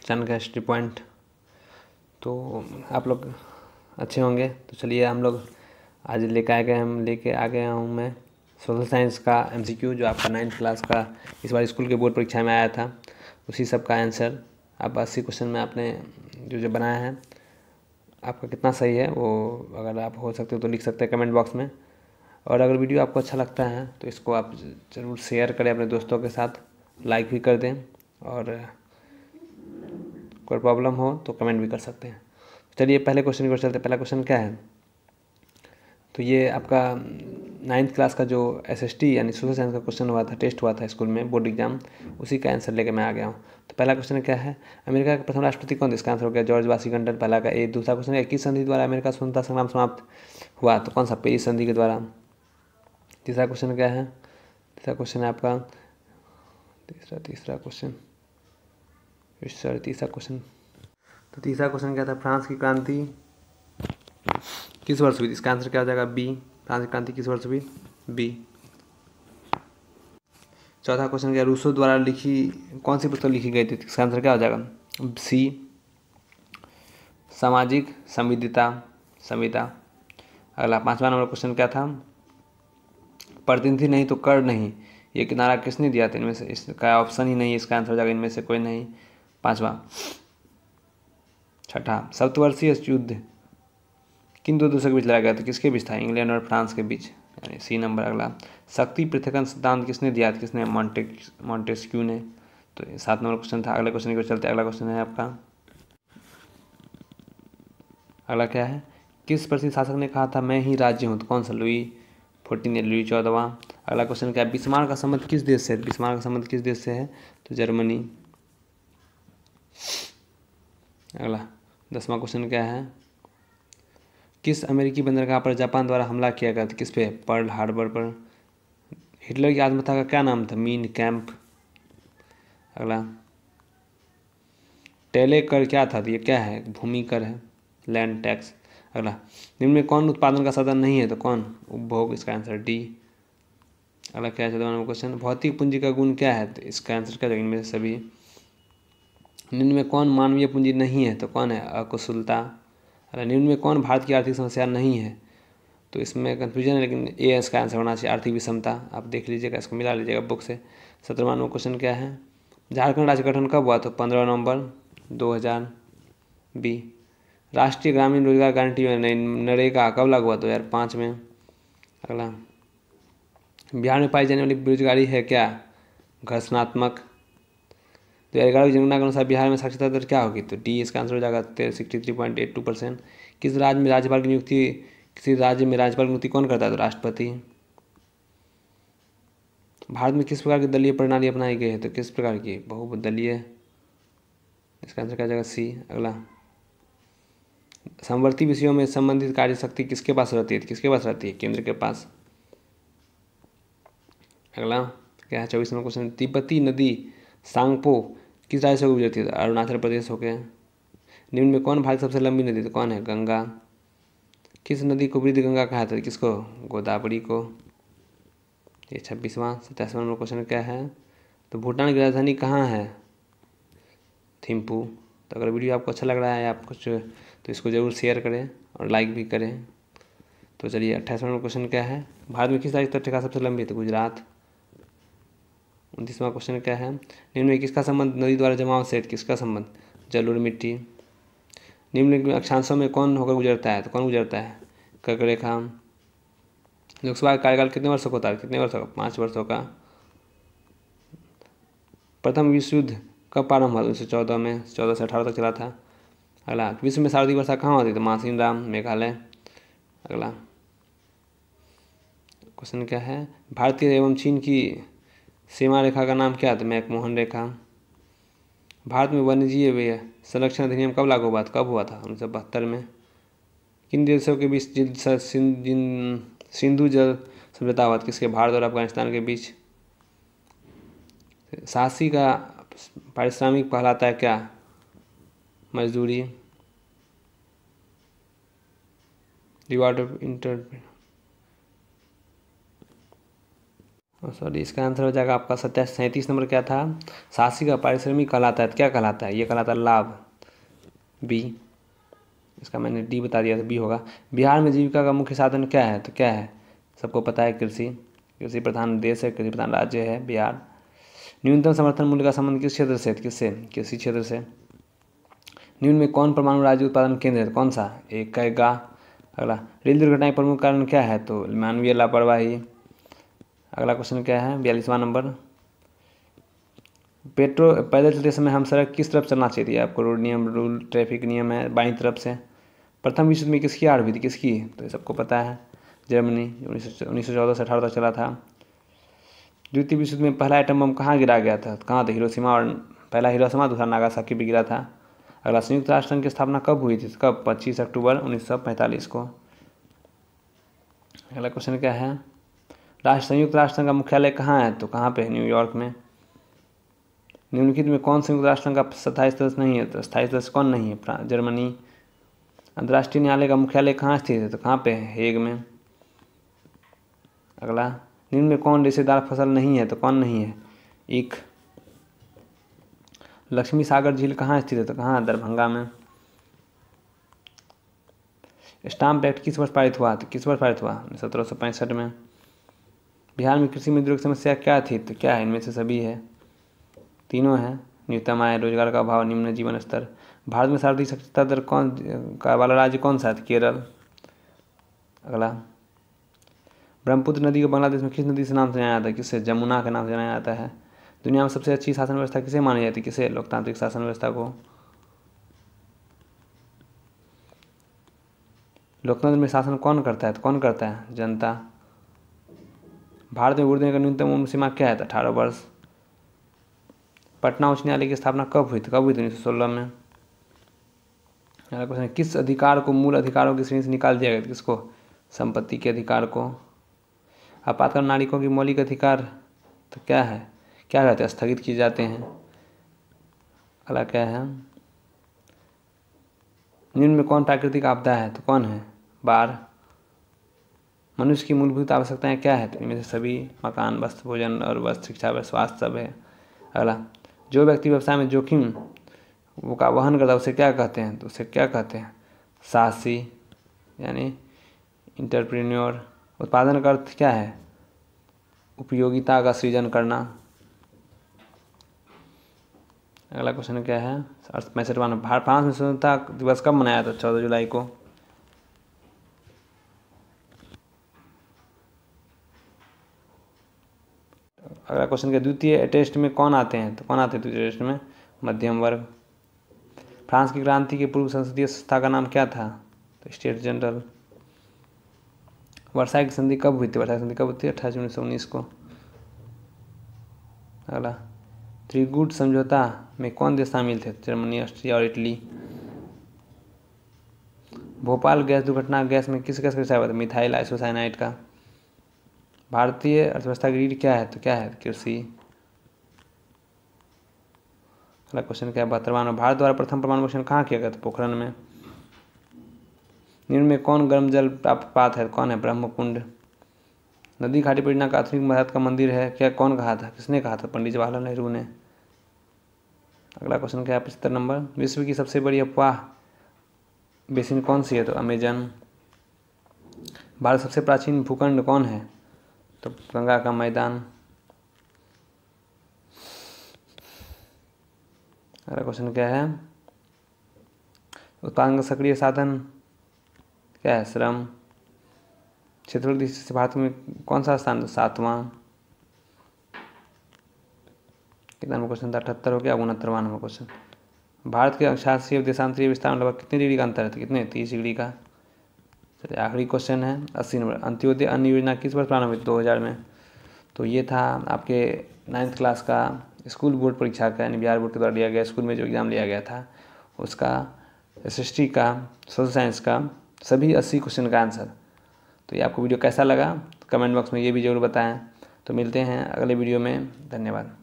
चंद का history point. तो आप लोग अच्छे होंगे। तो चलिए हम लोग आज लेके आ गया हूँ मैं सोशल साइंस का MCQ, जो आपका 9th क्लास का इस बार स्कूल के बोर्ड परीक्षा में आया था, उसी सब का आंसर। आप 80 क्वेश्चन में आपने जो बनाया है, आपका कितना सही है वो अगर आप हो सकते हो तो लिख सकते हैं कमेंट बॉक्स में। और अगर वीडियो आपको अच्छा लगता है तो इसको आप ज़रूर शेयर करें अपने दोस्तों के साथ, लाइक भी कर दें, और कोई प्रॉब्लम हो तो कमेंट भी कर सकते हैं। चलिए पहले क्वेश्चन की ओर चलते हैं। पहला क्वेश्चन क्या है, तो ये आपका 9th क्लास का जो SST यानी सोशल साइंस का क्वेश्चन हुआ था, टेस्ट हुआ था स्कूल में, बोर्ड एग्जाम, उसी का आंसर लेके मैं आ गया हूँ। तो पहला क्वेश्चन क्या है, अमेरिका के प्रथम राष्ट्रपति कौन थे? इसका आंसर हो गया जॉर्ज वाशिंगटन, पहला का ए। दूसरा क्वेश्चन है, किस संधि द्वारा अमेरिका स्वतंत्रता संग्राम समाप्त हुआ? तो कौन सा? पेरिस संधि के द्वारा। तीसरा क्वेश्चन क्या है, तीसरा क्वेश्चन है आपका तीसरा क्वेश्चन तीसरा क्वेश्चन तो तीसरा क्वेश्चन क्या था, फ्रांस की क्रांति किस वर्ष हुई? इसका आंसर क्या हो जाएगा? बी। फ्रांस की क्रांति किस वर्ष हुई? बी। चौथा क्वेश्चन क्या, रूसो द्वारा लिखी कौन सी पुस्तक लिखी गई थी? इसका आंसर क्या हो जाएगा? सी, सामाजिक संविदा। अगला 5वां नंबर क्वेश्चन क्या था, प्रतिनिधि नहीं तो कर नहीं, ये किनारा किसने दिया था? इनमें से इसका ऑप्शन ही नहीं है, इसका आंसर हो जाएगा इनमें से कोई नहीं। 5वां। छठा, सप्तवर्षीय युद्ध किन दो देशों के बीच लड़ा गया था? किसके बीच था? इंग्लैंड और फ्रांस के बीच, यानी सी नंबर। अगला, शक्ति पृथक्करण सिद्धांत किसने दिया था? किसने? मॉन्टेस्क्यू ने। तो 7 नंबर क्वेश्चन था। अगले क्वेश्चन की ओर चलते हैं। अगला क्वेश्चन है आपका, अगला क्या है, किस प्रसिद्ध शासक ने कहा था मैं ही राज्य हूँ? तो कौन सा? लुई 14 या लुई 14वां। अगला क्वेश्चन क्या है, बिस्मार्क का संबंध किस देश से है? बिस्मार्क का संबंध किस देश से है? तो जर्मनी। अगला 10वां क्वेश्चन क्या है, किस अमेरिकी बंदरगाह पर जापान द्वारा हमला किया गया था? किस पे? पर्ल हार्बर पर। हिटलर की आत्मकथा का क्या नाम था? Mean camp. अगला, टेले कर क्या था? तो ये क्या है? भूमि कर है, लैंड टैक्स। अगला, निम्न में कौन उत्पादन का साधन नहीं है? तो कौन? उपभोग। इसका आंसर डी। अगला क्या है 14वां नंबर क्वेश्चन, भौतिक पूंजी का गुण क्या है? तो इसका आंसर क्या है? इनमें से सभी। निम्न में कौन मानवीय पूंजी नहीं है? तो कौन है? अकुशलता। अगला, निम्न में कौन भारत की आर्थिक समस्या नहीं है? तो इसमें कन्फ्यूजन है, लेकिन ए इसका आंसर होना चाहिए, आर्थिक विषमता। आप देख लीजिएगा, इसको मिला लीजिएगा बुक से। 17वां नंबर क्वेश्चन क्या है, झारखंड राज्य गठन कब हुआ? तो 15 नवंबर 2000। बी, राष्ट्रीय ग्रामीण रोजगार गारंटी योजना नरेगा कब लागू हुआ? 2005 में। अगला, बिहार में पाई जाने वाली बेरोजगारी है क्या? घर्षणात्मक। 2011 की जनगणना के अनुसार बिहार में साक्षरता दर क्या होगी? तो डी इसका आंसर हो जाएगा 63.82%। किस राज्य में राज्यपाल की नियुक्ति किसी राज्य में राज्यपाल की नियुक्ति कौन करता है? तो राष्ट्रपति। भारत में किस प्रकार की दलीय प्रणाली अपनाई गई है? तो किस प्रकार की? बहुदलीय। इसका आंसर क्या हो जाएगा? सी। अगला, समवर्ती विषयों में संबंधित कार्य शक्ति किसके पास रहती है? किसके पास रहती है? केंद्र के पास। अगला क्या है 24 नंबर क्वेश्चन, तिब्बती नदी सांगपो किस राज्य से गुजरती है? अरुणाचल प्रदेश हो गया। निम्न में कौन भारत की सबसे लंबी नदी? तो कौन है? गंगा। किस नदी को वृद्ध गंगा कहा था? किसको? गोदावरी को। ये 26वां। 27वां नंबर क्वेश्चन क्या है, तो भूटान की राजधानी कहाँ है? थिम्पू। तो अगर वीडियो आपको अच्छा लग रहा है आप कुछ तो इसको ज़रूर शेयर करें और लाइक भी करें। तो चलिए 28वां नंबर क्वेश्चन क्या है, भारत में किस राज्य की तटरेखा सबसे लंबी है? तो गुजरात। 29वां क्वेश्चन क्या है, निम्न में किसका संबंध नदी द्वारा जमाव से? किसका संबंध? जल और मिट्टी। निम्न अक्षांशों में कौन होकर गुजरता है? तो कौन गुजरता है? कर्क रेखा। लोकसभा का कार्यकाल कितने वर्षों का होता है? कितने वर्षों का? 5 वर्षों का। प्रथम विश्व युद्ध कब प्रारंभ हुआ? 1914 में, 14 से 18 तक चला था। अगला, विश्व में शारदीय वर्षा कहाँ होती है? तो मासिनराम, मेघालय। अगला क्वेश्चन क्या है, भारतीय एवं चीन की सीमा रेखा का नाम क्या है? तो मैकमोहन रेखा। भारत में वन्यजीव संरक्षण अधिनियम कब लागू हुआ था? कब हुआ था? 1972 में। किन देशों के बीच सिंधु जल समझौता हुआ था? किसके? भारत और अफगानिस्तान के बीच। साहसी का पारिश्रमिक कहलाता है क्या? मजदूरी। रिवार्ड ऑफ इंटर सॉरी, इसका आंसर हो जाएगा आपका 37 नंबर। क्या था? शासी का पारिश्रमिक कहलाता है, क्या कहलाता है? ये कहलाता है लाभ, बी। इसका मैंने डी बता दिया, तो बी होगा। बिहार में जीविका का मुख्य साधन क्या है? तो क्या है? सबको पता है, कृषि। कृषि प्रधान देश है, कृषि प्रधान राज्य है बिहार। न्यूनतम समर्थन मूल्य का संबंध किस क्षेत्र से? किससे? कृषि क्षेत्र से। निम्न में कौन परमाणु राज्य उत्पादन केंद्र है? कौन सा? एक कहेगा। अगला, रेल दुर्घटना के प्रमुख कारण क्या है? तो मानवीय लापरवाही। अगला क्वेश्चन क्या है? 42वां नंबर। पैदल चलते समय हम सड़क किस तरफ चलना चाहिए? आपको रोड नियम, रूल, ट्रैफिक नियम है, बाईं तरफ से। प्रथम विश्व युद्ध में किसकी हार हुई थी? किसकी? तो ये सबको पता है, जर्मनी। 1914 से 18 तक चला था। द्वितीय विश्व युद्ध में पहला एटम बम कहाँ गिरा गया था? कहाँ था? हिरोशिमा, और पहला हिरोशिमा, दूसरा नागासाकी पे गिरा था। अगला, संयुक्त राष्ट्र संघ की स्थापना कब हुई थी? कब? 25 अक्टूबर 1945 को। अगला क्वेश्चन क्या है? संयुक्त राष्ट्र संघ का मुख्यालय कहाँ है? तो कहाँ पे है? न्यूयॉर्क में। निम्नलिखित में कौन संयुक्त राष्ट्र संघ का स्थायी सदस्य नहीं है? तो स्थायी सदस्य कौन नहीं है? जर्मनी। अंतर्राष्ट्रीय न्यायालय का मुख्यालय कहाँ स्थित है? तो कहाँ पे है? हेग में। अगला, निम्न में कौन रेशेदार फसल नहीं है? तो कौन नहीं है? ईख। लक्ष्मी सागर झील कहाँ स्थित है? तो कहाँ? दरभंगा में। स्टाम्प एक्ट किस वर्ष पारित हुआ? तो किस वर्ष पारित हुआ? 1765 में। बिहार में कृषि मजदूरों की समस्या क्या थी? तो क्या है? इनमें से सभी है, तीनों हैं। न्यूनतम आय, रोजगार का अभाव, निम्न जीवन स्तर। भारत में सर्वाधिक साक्षरता दर कौन का वाला राज्य कौन सा है? केरल। अगला, ब्रह्मपुत्र नदी को बांग्लादेश में किस नदी से नाम से जाना जाता है? किससे? जमुना के नाम से जाना जाता है। दुनिया में सबसे अच्छी शासन व्यवस्था किसे मानी जाती है? किसे? लोकतांत्रिक शासन व्यवस्था को। लोकतंत्र में शासन कौन करता है? तो कौन करता है? जनता। भारत में वोट देने का न्यूनतम उम्र सीमा क्या है? तो 18 वर्ष। पटना उच्च न्यायालय की स्थापना कब हुई थी? कब हुई थी? 1916 में। अगला क्वेश्चन है, किस अधिकार को मूल अधिकारों की श्रेणी से निकाल दिया गया? किसको? संपत्ति के अधिकार को। आपातकालीन नागरिकों की मौलिक अधिकार तो क्या है? क्या कहते हैं? स्थगित किए जाते हैं। अगला क्या है? निम्न में कौन प्राकृतिक आपदा है? तो कौन है? बाढ़। मनुष्य की मूलभूत आवश्यकताएं क्या है? तो इनमें से सभी, मकान, वस्त्र, भोजन और वस्त्र, शिक्षा व स्वास्थ्य सब है। अगला, जो व्यक्ति व्यवसाय में जोखिम वो का वहन करता है उसे क्या कहते हैं? तो उसे क्या कहते हैं? साहसी, यानी इंटरप्रेन्योर। उत्पादन का अर्थ क्या है? उपयोगिता का सृजन करना। अगला क्वेश्चन क्या है? 65वां। फ्रांस में स्वतंत्रता दिवस कब मनाया था? 14 जुलाई को। अगला क्वेश्चन क्या, द्वितीय टेस्ट में कौन आते हैं? तो कौन आते हैं द्वितीय टेस्ट में? मध्यम वर्ग। फ्रांस की क्रांति के पूर्व संसदीय संस्था का नाम क्या था? तो स्टेट जनरल। वर्साई की संधि कब हुई थी? वर्साई की संधि कब हुई थी? 28 जून 1919 को। अगला, त्रिगुट समझौता में कौन देश शामिल थे? जर्मनी, ऑस्ट्रिया और इटली। भोपाल गैस दुर्घटना गैस में किस गैस का रिसाव हुआ था? मिथाइल आइसोसाइनाइड का। भारतीय अर्थव्यवस्था की रीढ़ क्या है? तो क्या है? कृषि। अगला क्वेश्चन क्या है? 72वां। भारत द्वारा प्रथम परमाणु परीक्षण कहाँ किया गया था? पोखरण में। निम्न में कौन गर्म जल प्राप्त पात है? कौन है? ब्रह्मकुंड। नदी घाटी परियोजना का आधुनिक भारत का मंदिर है, क्या कौन कहा था? किसने कहा था? पंडित जवाहरलाल नेहरू ने। अगला क्वेश्चन क्या है? 75 नंबर। विश्व की सबसे बड़ी अफवाह बेसिन कौन सी है? तो अमेजन। भारत सबसे प्राचीन भूखंड कौन है? तो गंगा का मैदान। अगला क्वेश्चन क्या है? उत्पादन का सक्रिय साधन क्या है? श्रम। क्षेत्रफल दृष्टि से भारत में कौन सा स्थान? 7वां। कितना नंबर क्वेश्चन था? 78 हो गया। 69वां नंबर क्वेश्चन। भारत के अक्षांशीय देशांतरीय विस्तार में लगभग कितने डिग्री का अंतर है? तो कितने? 30 डिग्री का। चलिए आखिरी क्वेश्चन है 80 नंबर। अंत्योदय अन्न योजना किस वर्ष प्रारंभ हुई? 2000 में। तो ये था आपके 9th क्लास का स्कूल बोर्ड परीक्षा का, यानी बिहार बोर्ड के द्वारा लिया गया स्कूल में जो एग्ज़ाम लिया गया था उसका SST का, सोशल साइंस का सभी 80 क्वेश्चन का आंसर। तो ये आपको वीडियो कैसा लगा कमेंट बॉक्स में ये भी ज़रूर बताएं। तो मिलते हैं अगले वीडियो में। धन्यवाद।